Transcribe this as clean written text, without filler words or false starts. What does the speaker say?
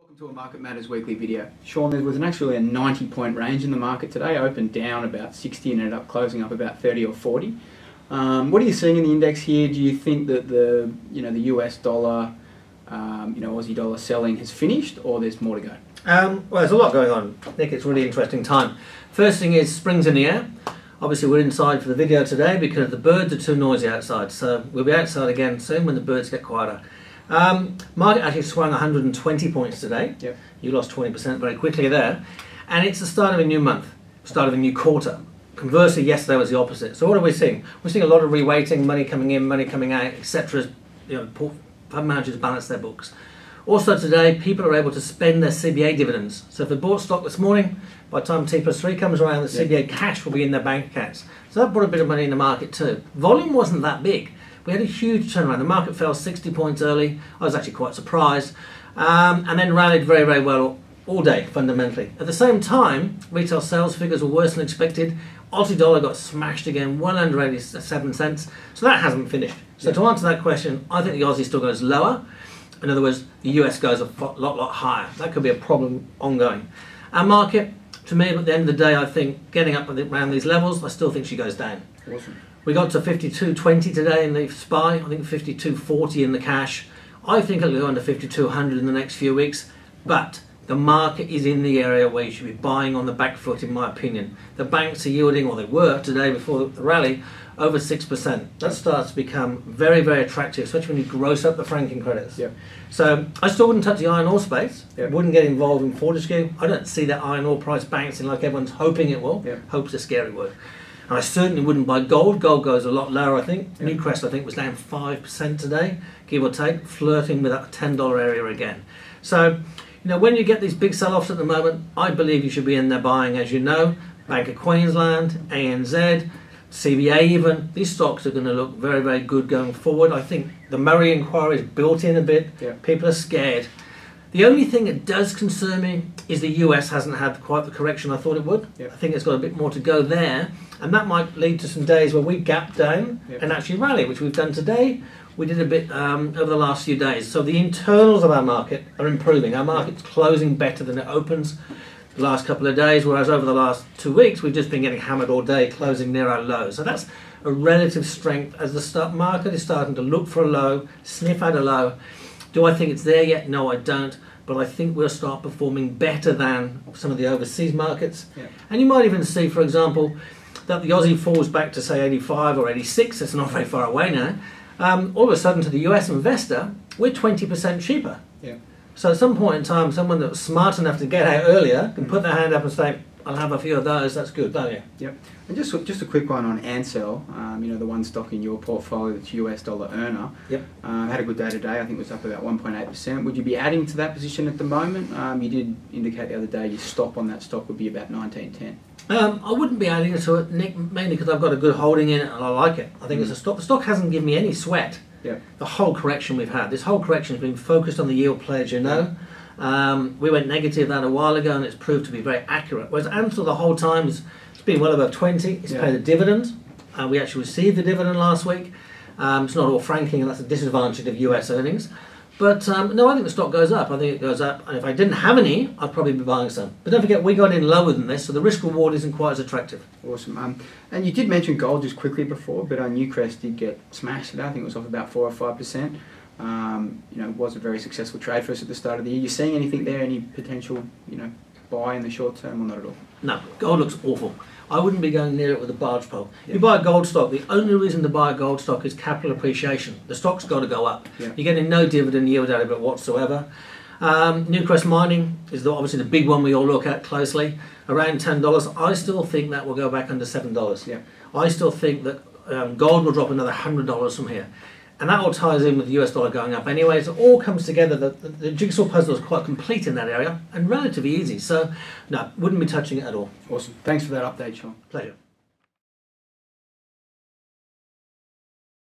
Welcome to a Market Matters weekly video. Sean, there was actually a 90-point range in the market today, opened down about 60 and ended up closing up about 30 or 40. What are you seeing in the index here? Do you think that the US dollar, Aussie dollar selling has finished, or there's more to go? Well, there's a lot going on. I think it's a really interesting time. First thing is spring's in the air. Obviously we're inside for the video today because the birds are too noisy outside, so we'll be outside again soon when the birds get quieter. Market actually swung 120 points today. Yep. You lost 20% very quickly there. And it's the start of a new month, start of a new quarter. Conversely, yesterday was the opposite. So what are we seeing? We're seeing a lot of reweighting, money coming in, money coming out, etc. Fund managers balance their books. Also today, people are able to spend their CBA dividends. So if they bought stock this morning, by the time T+3 comes around, the CBA cash will be in their bank accounts. So that brought a bit of money in the market too. Volume wasn't that big. We had a huge turnaround. The market fell 60 points early. I was actually quite surprised. And then rallied very, very well all day, fundamentally. At the same time, retail sales figures were worse than expected. Aussie dollar got smashed again, well under 87 cents. So that hasn't finished. So to answer that question, I think the Aussie still goes lower. In other words, the US goes a lot higher. That could be a problem ongoing. Our market, to me, at the end of the day, I think getting up around these levels, I still think she goes down. Awesome. We got to 52.20 today in the SPY, I think 52.40 in the cash. I think it'll go under 5200 in the next few weeks, but the market is in the area where you should be buying on the back foot, in my opinion. The banks are yielding, or they were today before the rally, over 6%. That starts to become very, very attractive, especially when you gross up the franking credits. Yep. So I still wouldn't touch the iron ore space. Yep. Wouldn't get involved in Fortescue. I don't see that iron ore price bouncing like everyone's hoping it will. Yep. Hope's a scary word. And I certainly wouldn't buy gold. Gold goes a lot lower, I think. Yep. Newcrest, I think, was down 5% today, give or take, flirting with that $10 area again. So, when you get these big sell-offs at the moment, I believe you should be in there buying, as you know, Bank of Queensland, ANZ, CBA even. These stocks are going to look very, very good going forward. I think the Murray inquiry is built in a bit. Yep. People are scared. The only thing that does concern me is the US hasn't had quite the correction I thought it would. Yep. I think it's got a bit more to go there, and that might lead to some days where we gap down Yep. and actually rally, which we've done today. We did a bit over the last few days. So the internals of our market are improving. Our market's closing better than it opens the last couple of days, whereas over the last 2 weeks we've just been getting hammered all day, closing near our lows. So that's a relative strength as the stock market is starting to look for a low, sniff at a low. Do I think it's there yet? No, I don't. But I think we'll start performing better than some of the overseas markets. Yeah. And you might even see, for example, that the Aussie falls back to, say, 85 or 86. It's not very far away now. All of a sudden, to the US investor, we're 20% cheaper. Yeah. So at some point in time, someone that's smart enough to get out earlier can put their hand up and say, I'll have a few of those. That's good, don't you? Yep. And just a quick one on Ansell, the one stock in your portfolio that's US dollar earner. Yep. Had a good day today. I think it was up about 1.8%. Would you be adding to that position at the moment? You did indicate the other day your stop on that stock would be about 19.10. I wouldn't be adding to it, Nick, mainly because I've got a good holding in it and I like it. I think it's a stock. The stock hasn't given me any sweat. Yeah. The whole correction we've had. This whole correction has been focused on the yield play, as you know. We went negative that a while ago and it's proved to be very accurate. Whereas Ansell the whole time it's been well above 20. It's paid a dividend. We actually received the dividend last week. It's not all franking, and that's a disadvantage of US earnings. But no, I think the stock goes up. I think it goes up. And if I didn't have any, I'd probably be buying some. But don't forget, we got in lower than this, so the risk reward isn't quite as attractive. Awesome. And you did mention gold just quickly before, but Newcrest did get smashed today. I think it was off about 4 or 5%. It was a very successful trade for us at the start of the year. You seeing anything there? Any potential, buy in the short term, or not at all? No, gold looks awful. I wouldn't be going near it with a barge pole. Yep. You buy a gold stock, the only reason to buy a gold stock is capital appreciation. The stock's got to go up. Yep. You're getting no dividend yield out of it whatsoever. Newcrest Mining is obviously the big one we all look at closely. Around $10. I still think that will go back under $7. Yep. I still think that gold will drop another $100 from here. And that all ties in with the US dollar going up anyway. So it all comes together. The jigsaw puzzle is quite complete in that area and relatively easy. So, no, wouldn't be touching it at all. Awesome. Thanks for that update, Sean. Pleasure.